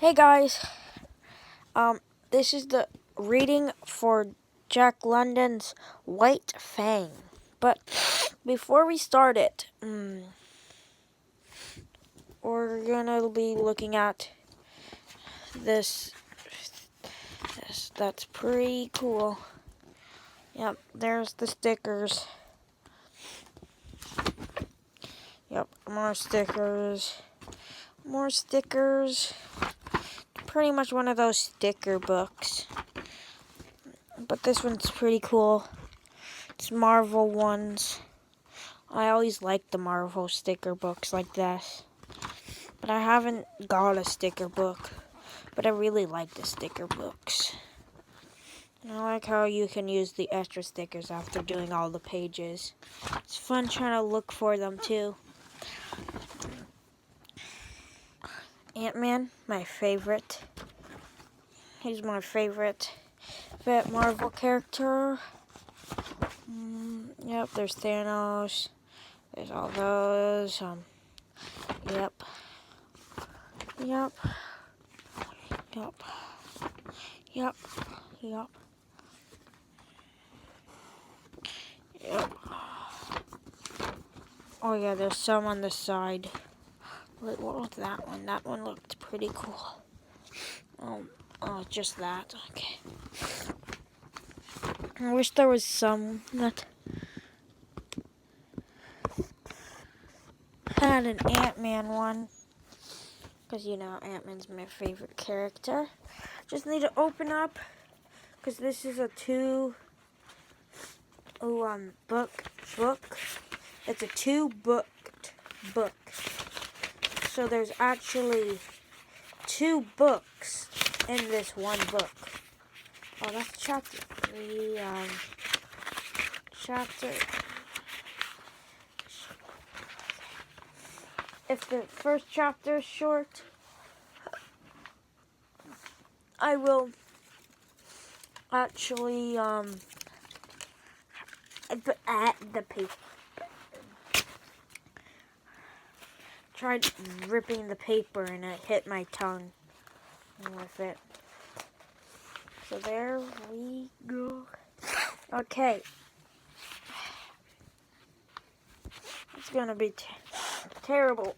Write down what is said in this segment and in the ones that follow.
Hey guys, um, this is the reading for Jack London's White Fang. But before we start it, we're gonna be looking at this. That's pretty cool. Yep, there's the stickers. Yep, more stickers. More stickers. Pretty much one of those sticker books. But this one's pretty cool. It's Marvel ones. I always liked the Marvel sticker books like this. But I haven't got a sticker book. But I really like the sticker books. And I like how you can use the extra stickers after doing all the pages. It's fun trying to look for them too. Ant-Man, my favorite. He's my favorite Marvel character. Yep, there's Thanos. There's all those. Yep. Yep. Yep. Yep. Yep. Yep. Oh yeah, there's some on the side. Wait, what was that one? That one looked pretty cool. Oh, just that. Okay. I wish there was some that had an Ant-Man one. Because, you know, Ant-Man's my favorite character. Just need to open up. Because this is a book. It's a two-booked book. So there's actually two books in this one book. Oh, that's chapter 3. If the first chapter is short, I will actually at the paper. Tried ripping the paper and it hit my tongue with it. So there we go. Okay. It's gonna be terrible.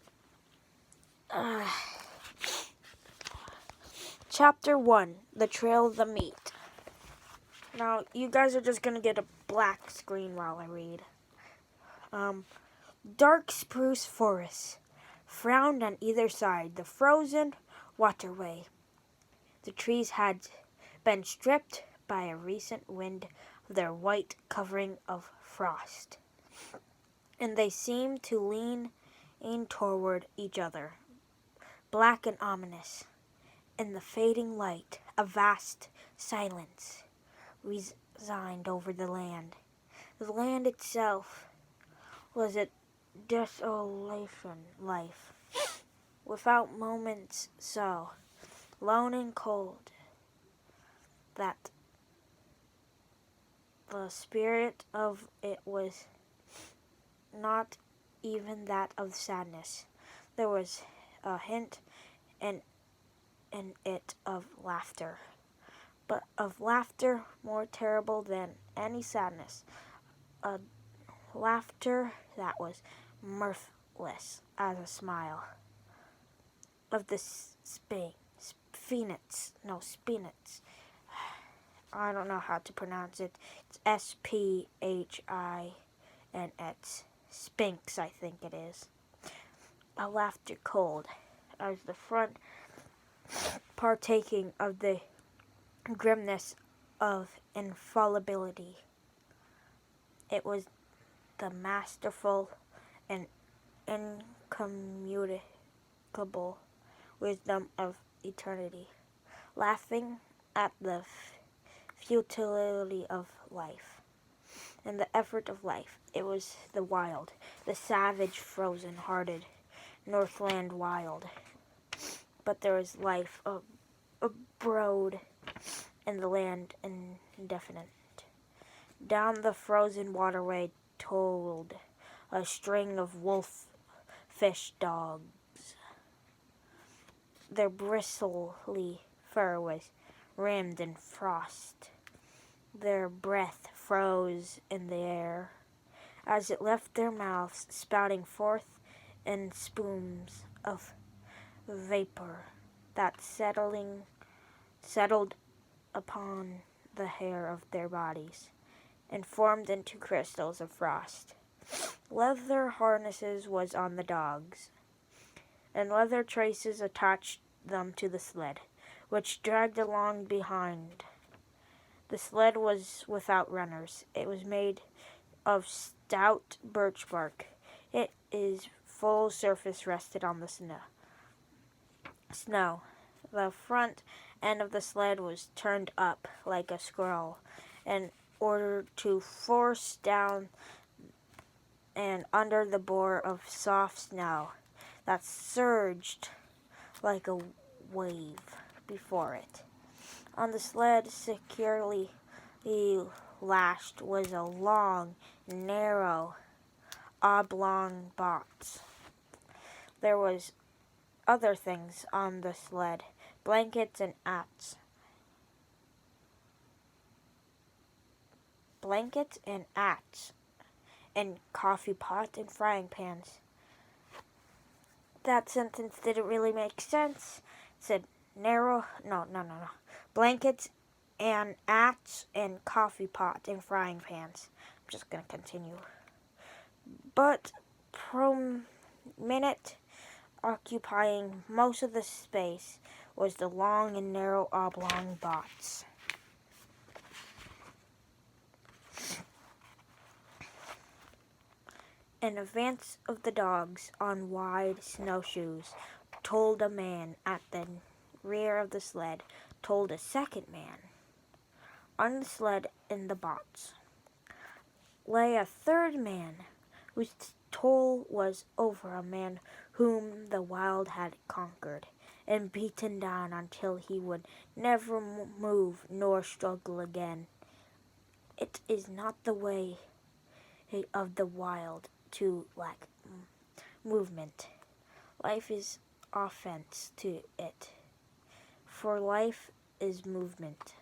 Chapter 1, The Trail of the Meat. Now, you guys are just gonna get a black screen while I read. Dark spruce forests frowned on either side the frozen waterway. The trees had been stripped by a recent wind of their white covering of frost, and they seemed to lean in toward each other, black and ominous. In the fading light, a vast silence resigned over the land. The land itself was a desolation life, without moments so lone and cold that the spirit of it was not even that of sadness. There was a hint in it of laughter, but of laughter more terrible than any sadness, a laughter that was mirthless as a smile of the spinets. I don't know how to pronounce it. It's S-P-H-I-N-X. Sphinx, I think it is. A laughter cold as the front, partaking of the grimness of infallibility. It was the masterful and incommunicable wisdom of eternity, laughing at the futility of life and the effort of life. It was the wild, the savage, frozen-hearted Northland wild. But there was life abroad in the land indefinite. Down the frozen waterway toiled a string of wolf-fish dogs. Their bristly fur was rimmed in frost. Their breath froze in the air as it left their mouths, spouting forth in spumes of vapor that settled upon the hair of their bodies and formed into crystals of frost. Leather harnesses was on the dogs, and leather traces attached them to the sled, which dragged along behind. The sled was without runners. It was made of stout birch bark. Its full surface rested on the snow. The front end of the sled was turned up like a scroll in order to force down and under the bore of soft snow that surged like a wave before it. On the sled, securely lashed, was a long, narrow, oblong box. There was other things on the sled, blankets and ats. Blankets and ats, and coffee pot and frying pans. That sentence didn't really make sense. It said narrow, no. Blankets and ats and coffee pot and frying pans. I'm just going to continue. But prominent, occupying most of the space, was the long and narrow oblong box. In advance of the dogs on wide snowshoes told a man at the rear of the sled, told a second man. On the sled in the box lay a third man, whose toll was over a man whom the wild had conquered and beaten down until he would never move nor struggle again. It is not the way of the wild to lack movement. Life is offense to it, for life is movement,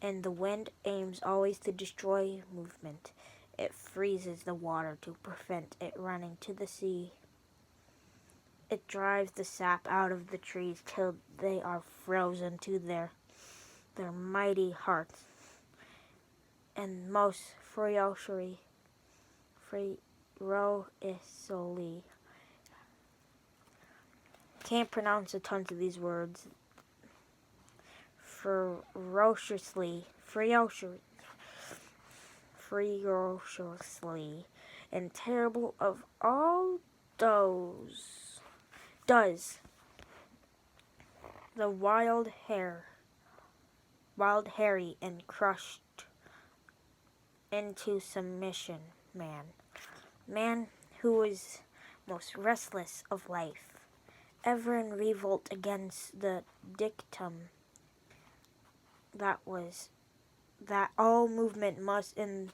and the wind aims always to destroy movement. It freezes the water to prevent it running to the sea. It drives the sap out of the trees till they are frozen to their mighty hearts, and most ferociously can't pronounce a ton of these words. Ferociously, and terrible of all those does the wild hairy and crushed into submission man who is most restless of life, ever in revolt against the dictum that all movement must in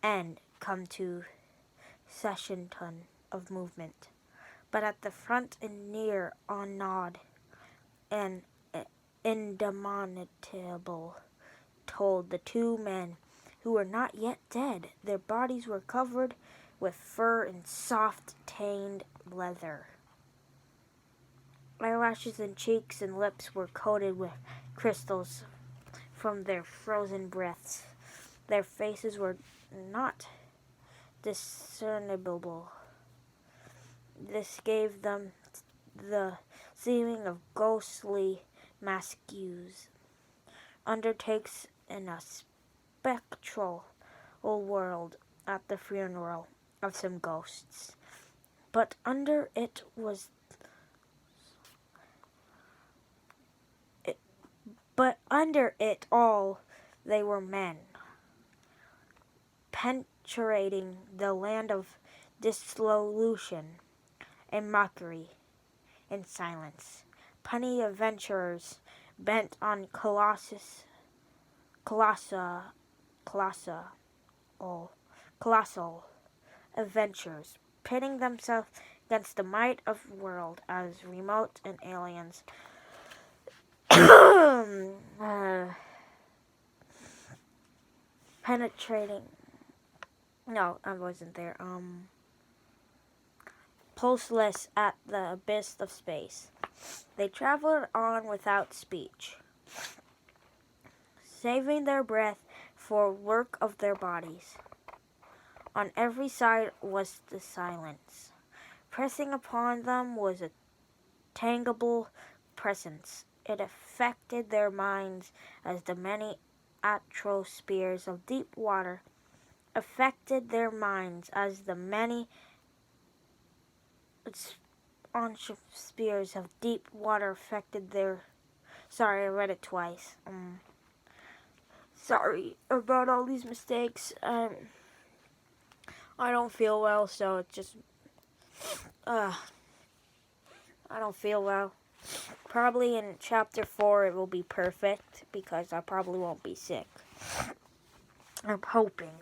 end come to cessation of movement. But at the front and near on nod and indomitable told the two men who were not yet dead. Their bodies were covered with fur and soft tanned leather. Eyelashes and cheeks and lips were coated with crystals from their frozen breaths. Their faces were not discernible. This gave them the seeming of ghostly masques, undertakes in a spectral world at the funeral of some ghosts. But under it all they were men, penetrating the land of dissolution and mockery and silence. Punny adventurers bent on colossal adventures, pitting themselves against the might of the world as remote and aliens. Penetrating. No, I wasn't there. Pulseless at the abyss of space. They traveled on without speech, saving their breath for work of their bodies. On every side was the silence. Pressing upon them was a tangible presence. It affected their minds as the many atmospheres of deep water affected their minds as the many atmospheres of deep water affected their... Sorry, I read it twice. Sorry about all these mistakes. I don't feel well, so it's just... I don't feel well. Probably in chapter 4 it will be perfect because I probably won't be sick. I'm hoping.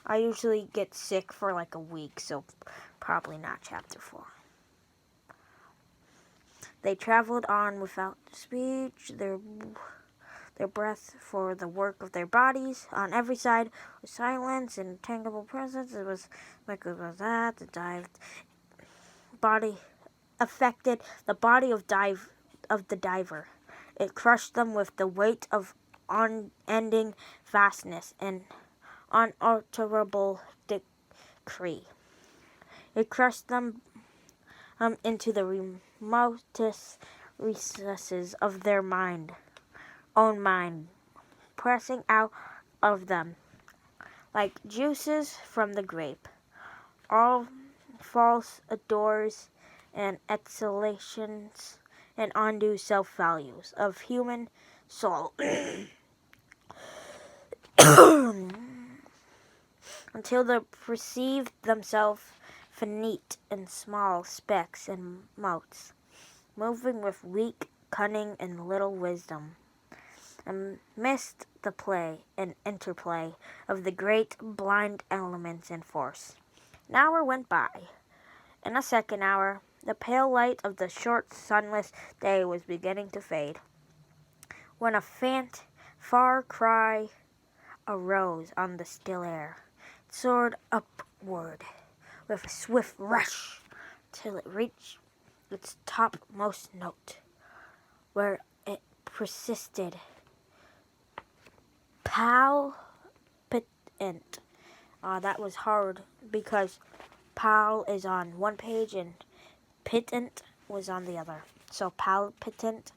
I usually get sick for like a week, so probably not chapter 4. They traveled on without speech, their breath for the work of their bodies. On every side was silence and tangible presence. It was like it was that the body affected the body of the diver. It crushed them with the weight of unending vastness and unalterable decree. It crushed them into the remotest recesses of their own mind, pressing out of them like juices from the grape. All false adores and exhalations and undue self-values of human soul until they perceived themselves finite in small specks and motes, moving with weak cunning and little wisdom, and missed the play and interplay of the great blind elements and force. An hour went by. In a second hour, the pale light of the short, sunless day was beginning to fade, when a faint, far cry arose on the still air. It soared upward with a swift rush till it reached its topmost note, where it persisted palpitant. That was hard because pal is on one page and pitant was on the other. So palpitant,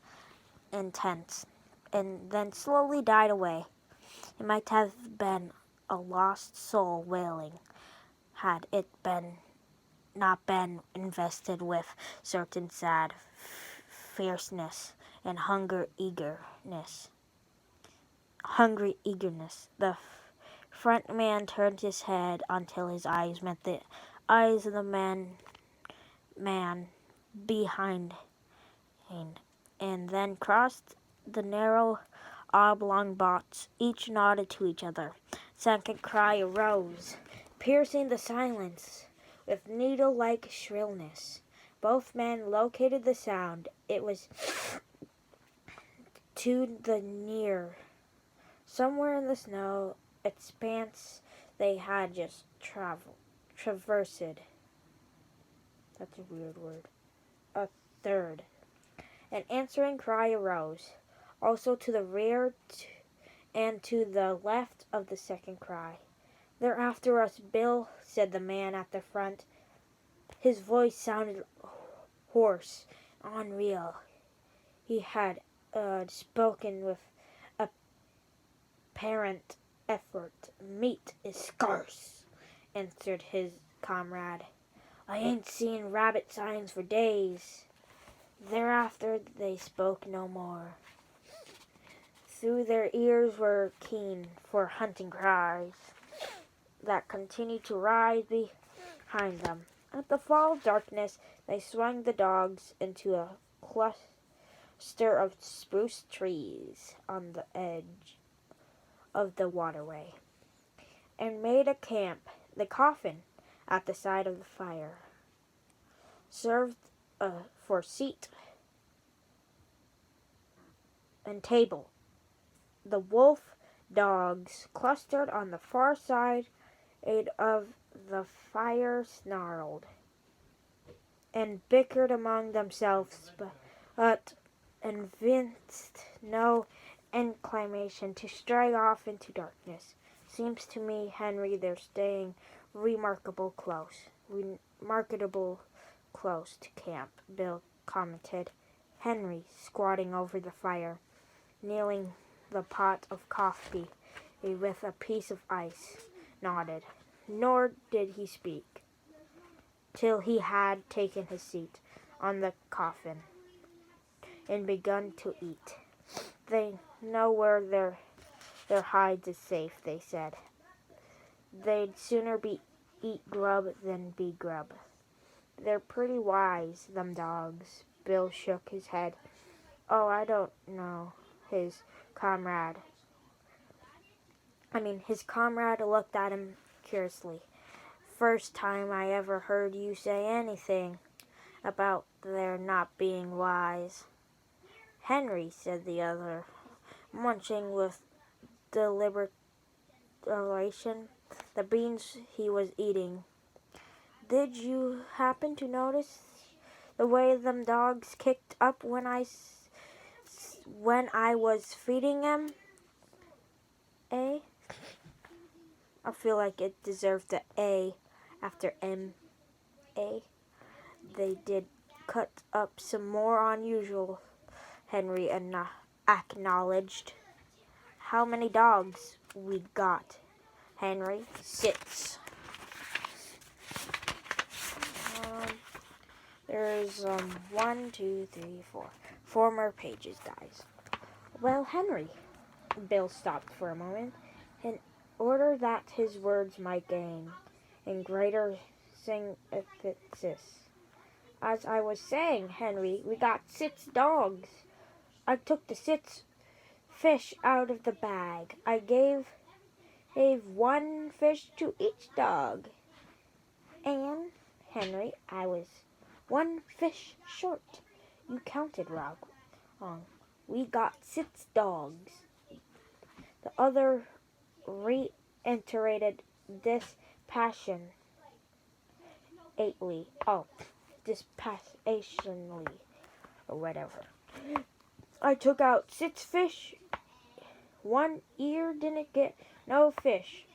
intense, and then slowly died away. It might have been a lost soul wailing, had it not been invested with certain sad fierceness and hungry eagerness. The front man turned his head until his eyes met the eyes of the man behind him, and then crossed the narrow oblong bots. Each nodded to each other. Second cry arose, piercing the silence with needle-like shrillness. Both men located the sound. It was to the near, somewhere in the snow expanse they had just traversed. That's a weird word. A third. An answering cry arose, also to the rear and to the left of the second cry. "They're after us, Bill," said the man at the front. His voice sounded hoarse, unreal. He had spoken with apparent effort. "Meat is scarce," answered his comrade. "I ain't seen rabbit signs for days." Thereafter they spoke no more. Through their ears were keen for hunting cries that continued to rise behind them. At the fall of darkness, they swung the dogs into a cluster of spruce trees on the edge of the waterway, and made a camp, the coffin, at the side of the fire. served for seat and table. The wolf dogs clustered on the far side of the fire snarled and bickered among themselves, but evinced no inclination to stray off into darkness. Seems to me, Henry, they're staying remarkable close to camp, Bill commented. Henry, squatting over the fire, kneeling the pot of coffee with a piece of ice, nodded. Nor did he speak till he had taken his seat on the coffin and begun to eat. They know where their hides is safe, they said. They'd sooner eat grub than be grub. They're pretty wise, them dogs. Bill shook his head. Oh, I don't know. His comrade looked at him curiously. First time I ever heard you say anything about their not being wise. Henry, said the other, munching with deliberation the beans he was eating. Did you happen to notice the way them dogs kicked up when I was feeding them? Eh? I feel like it deserved the A after M. A. They did cut up some more unusual, Henry acknowledged. How many dogs we got, Henry? 6. There's 1, 2, 3, 4. 4 more pages, guys. Well, Henry, Bill stopped for a moment, in order that his words might gain in greater significance. As I was saying, Henry, we got 6 dogs. I took the 6 fish out of the bag. I gave 1 fish to each dog. And, Henry, I was 1 fish short. You counted wrong. We got 6 dogs. The other reiterated dispassionately. Dispassionately, or whatever. I took out 6 fish. 1 ear didn't get no fish.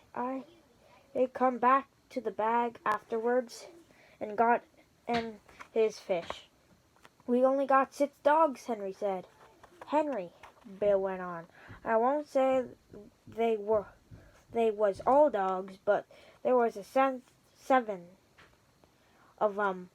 They come back to the bag afterwards and got in his fish. We only got 6 dogs, Henry said. Henry, Bill went on, I won't say they was all dogs, but there was 7 of 'em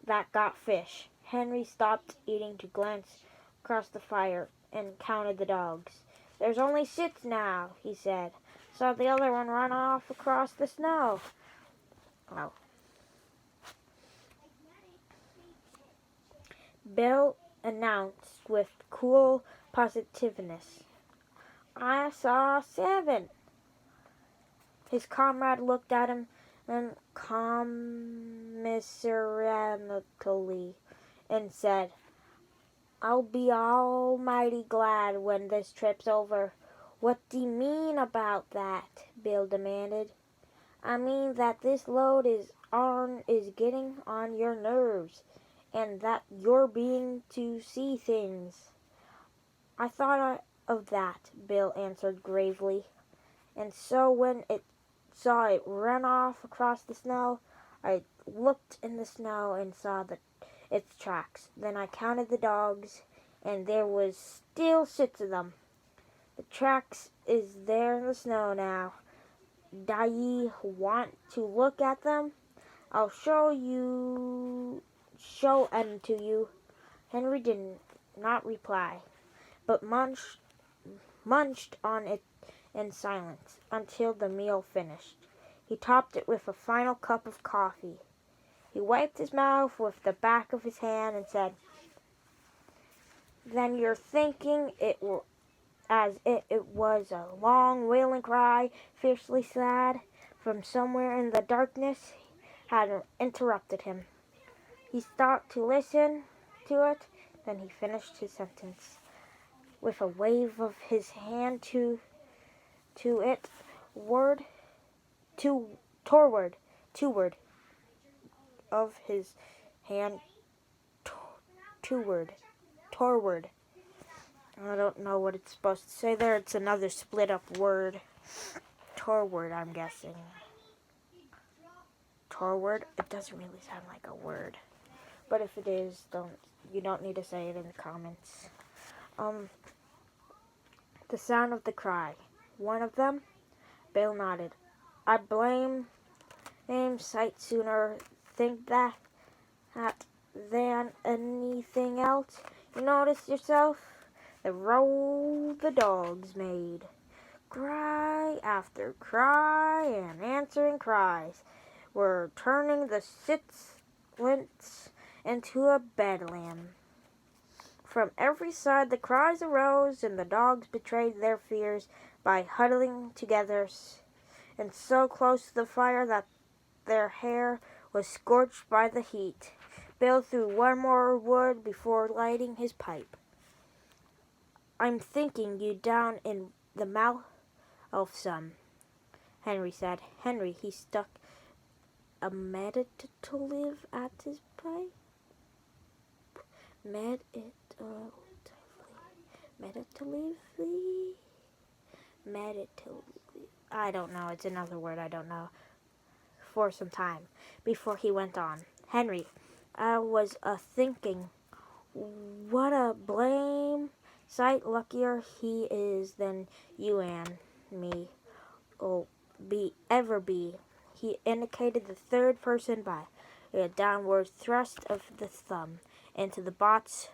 that got fish. Henry stopped eating to glance across the fire and counted the dogs. There's only 6 now, he said. Saw the other one run off across the snow. Oh. Bill announced with cool positiveness. I saw 7. His comrade looked at him commiseratingly and said, I'll be almighty glad when this trip's over. What do you mean about that? Bill demanded. I mean that this load is getting on your nerves, and that you're being to see things. I thought of that, Bill answered gravely. And so when it saw it run off across the snow, I looked in the snow and saw its tracks. Then I counted the dogs, and there was still 6 of them. The tracks is there in the snow now. Do ye want to look at them? I'll show 'em to you. Henry did not reply, but munched on it in silence until the meal finished. He topped it with a final cup of coffee. He wiped his mouth with the back of his hand and said, Then you're thinking it was a long wailing cry, fiercely sad, from somewhere in the darkness, had interrupted him. He stopped to listen to it, then he finished his sentence. With a wave of his hand to it, toward of his hand toward. I don't know what it's supposed to say there. It's another split up word. Torward, I'm guessing. Torward? It doesn't really sound like a word. But if it is, you don't need to say it in the comments. The sound of the cry. One of them? Bill nodded. I'd blame him sight sooner think that than anything else. You notice yourself? The roll the dogs made. Cry after cry and answering cries were turning the sittlings into a bedlam. From every side the cries arose, and the dogs betrayed their fears by huddling together and so close to the fire that their hair was scorched by the heat. Bill threw one more wood before lighting his pipe. I'm thinking you down in the mouth of some, Henry said. Henry, he stuck a meditative at his pipe. Meditatively. I don't know. It's another word I don't know. For some time before he went on. Henry, I was a-thinking, what a blame sight luckier he is than you and me ever be. He indicated the third person by a downward thrust of the thumb into the box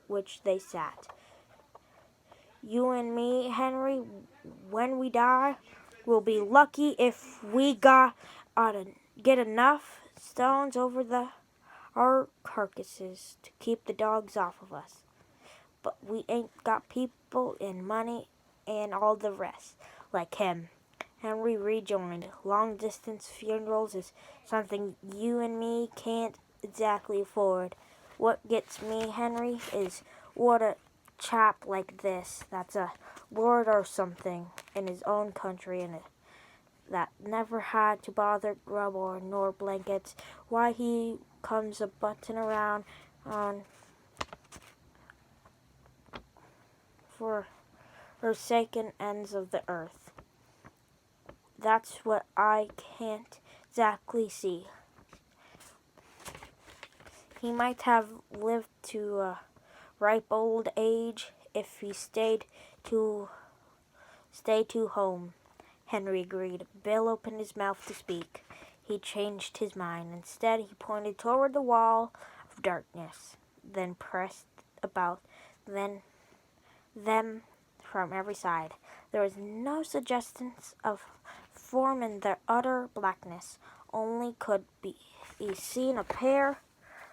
which they sat. You and me, Henry, when we die, will be lucky if we get enough stones over our carcasses to keep the dogs off of us. But we ain't got people and money and all the rest, like him. Henry rejoined. Long-distance funerals is something you and me can't exactly afford. What gets me, Henry, is what a chap like this, that's a lord or something in his own country and that never had to bother grub or nor blankets, why he comes a-butting around on forsaken ends of the earth. That's what I can't exactly see. He might have lived to a ripe old age if he stayed to home, Henry agreed. Bill opened his mouth to speak. He changed his mind. Instead, he pointed toward the wall of darkness, then pressed about them from every side. There was no suggestion of form in their utter blackness. Only could be seen a pair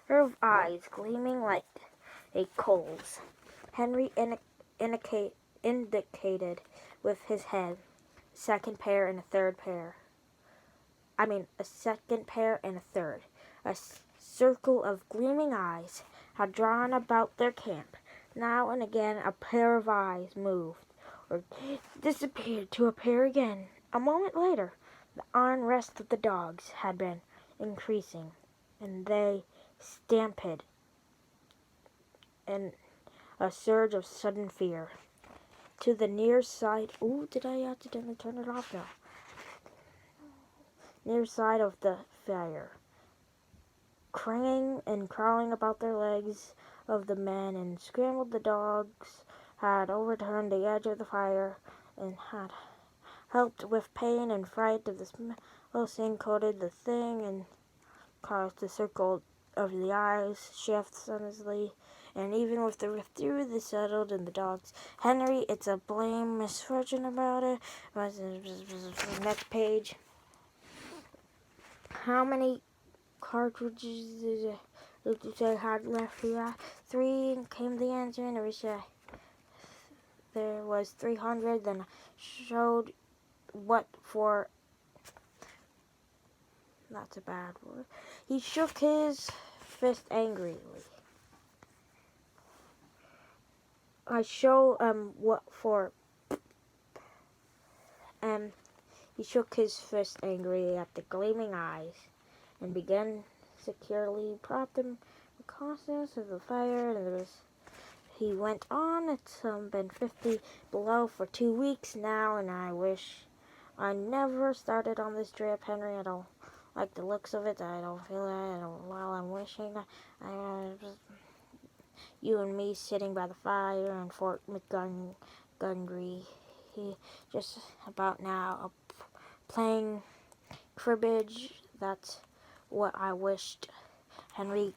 of eyes gleaming like a coal's. Henry indicated with his head a second pair and a third. A circle of gleaming eyes had drawn about their camp. Now and again a pair of eyes moved or disappeared to appear again. A moment later, the unrest of the dogs had been increasing, and they stampeded in a surge of sudden fear. To the near side... Ooh, did I accidentally turn it off now? Near side of the fire. Cringing and crawling about their legs of the men and scrambled the dogs had overturned the edge of the fire and had helped with pain and fright of the smell coated the thing and caused the circle of the eyes shift suddenly, and even with the rift through the settled in the dogs. Henry, it's a blame misfortune about it. Next page. How many cartridges did you say had left? Yeah, 3 came the answer, and there was 300. Then showed what for. That's a bad word. He shook his fist angrily. I show what for. He shook his fist angrily at the gleaming eyes and began securely propped him cautious of the fire. And he went on. It's been 50 below for 2 weeks now, and I wish I never started on this trip, Henry. I don't like the looks of it. I don't feel it. While I'm wishing you and me sitting by the fire in Fort McGunry, he just about now playing cribbage. That's what I wished. Henry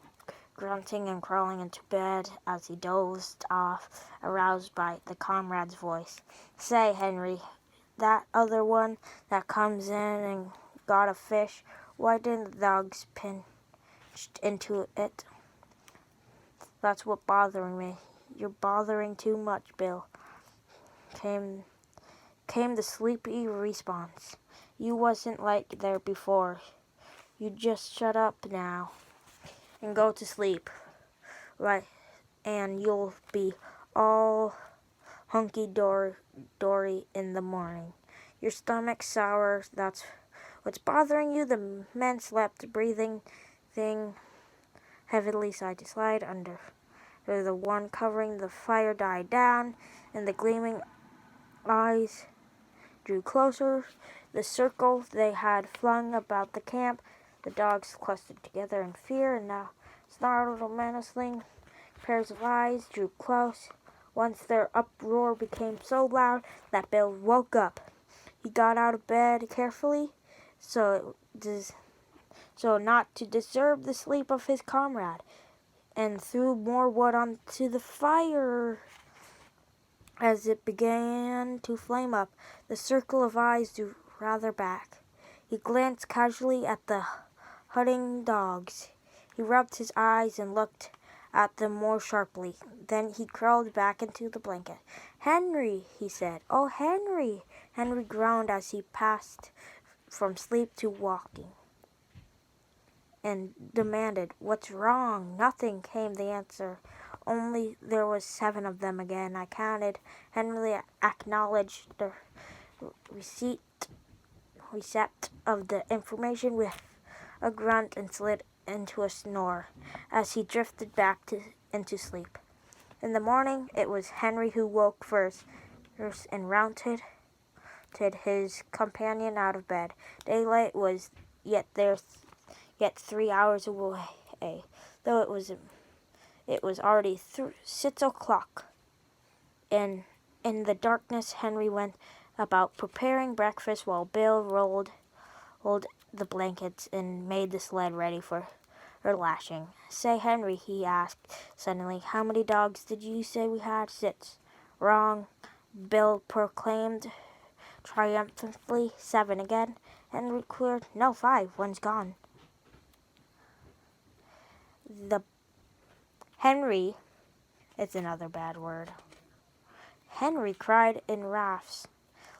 grunting and crawling into bed as he dozed off, aroused by the comrade's voice. Say, Henry, that other one that comes in and got a fish, why didn't the dogs pinch into it? That's what's bothering me. You're bothering too much, Bill. Came the sleepy response. You wasn't like there before. You just shut up now and go to sleep. Right, and you'll be all hunky-dory in the morning. Your stomach's sour, that's what's bothering you. The men slept, breathing thing heavily side to side under the one covering the fire died down, and the gleaming eyes drew closer. The circle they had flung about the camp, the dogs clustered together in fear, and now snarled menacingly. Pairs of eyes drew close. Once their uproar became so loud that Bill woke up. He got out of bed carefully, so not to disturb the sleep of his comrade, and threw more wood onto the fire. As it began to flame up, the circle of eyes drew rather back. He glanced casually at the hutting dogs. He rubbed his eyes and looked at them more sharply. Then he crawled back into the blanket. Henry, he said. Oh, Henry! Henry groaned as he passed from sleep to walking, and demanded, What's wrong? Nothing, came the answer. Only there was 7 of them again. I counted. Henry acknowledged the receipt of the information with a grunt and slid into a snore as he drifted back into sleep. In the morning, it was Henry who woke first and rounded his companion out of bed. Daylight was yet 3 hours away, though it was already 6 o'clock. In the darkness, Henry went about preparing breakfast while Bill rolled the blankets and made the sled ready for her lashing. Say, Henry, he asked suddenly, how many dogs did you say we had? 6. Wrong, Bill proclaimed triumphantly. 7 again. Henry queried. No, 5. One's gone. Henry, it's another bad word. Henry cried in wrath,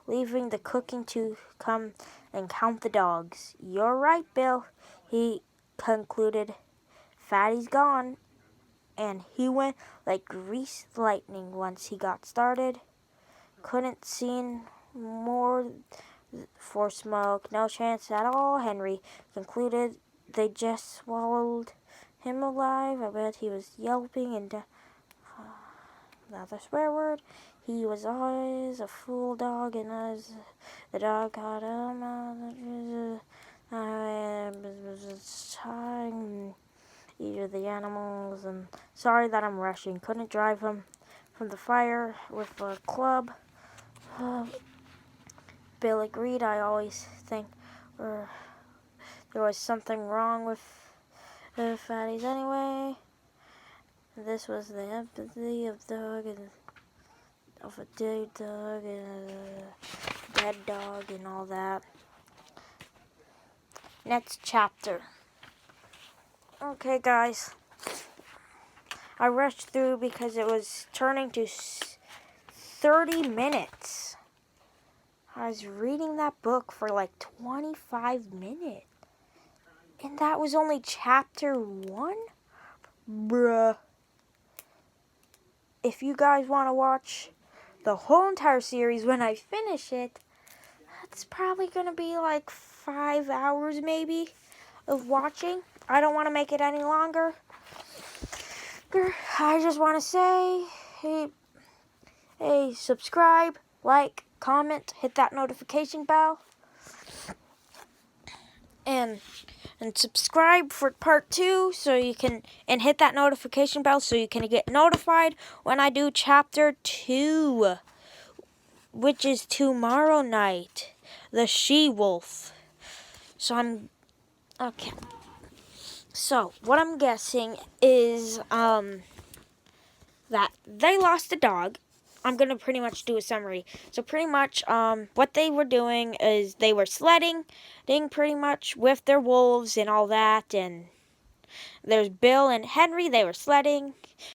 leaving the cooking to come and count the dogs. You're right, Bill, he concluded. Fatty's gone, and he went like greased lightning once he got started. Couldn't see more for smoke. No chance at all, Henry concluded. They just swallowed him alive. I bet he was yelping and another swear word. He was always a fool dog, and as the dog caught him, either the animals, and sorry that I'm rushing. Couldn't drive him from the fire with a club. Bill agreed. I always think there was something wrong with the fatties anyway. This was the empathy of dog and of a dead dog and a dead dog and all that. Next chapter. Okay, guys. I rushed through because it was turning to 30 minutes. I was reading that book for like 25 minutes. And that was only chapter 1? Bruh. If you guys want to watch the whole entire series when I finish it, it's probably going to be like 5 hours maybe of watching. I don't want to make it any longer. I just want to say, hey, subscribe, like, comment, hit that notification bell, and subscribe for part 2 so you can, and hit that notification bell so you can get notified when I do chapter 2, which is tomorrow night, the she-wolf. Okay. So, what I'm guessing is, that they lost a dog. I'm going to pretty much do a summary. So pretty much what they were doing is they were sledding pretty much with their wolves and all that. And there's Bill and Henry. They were sledding.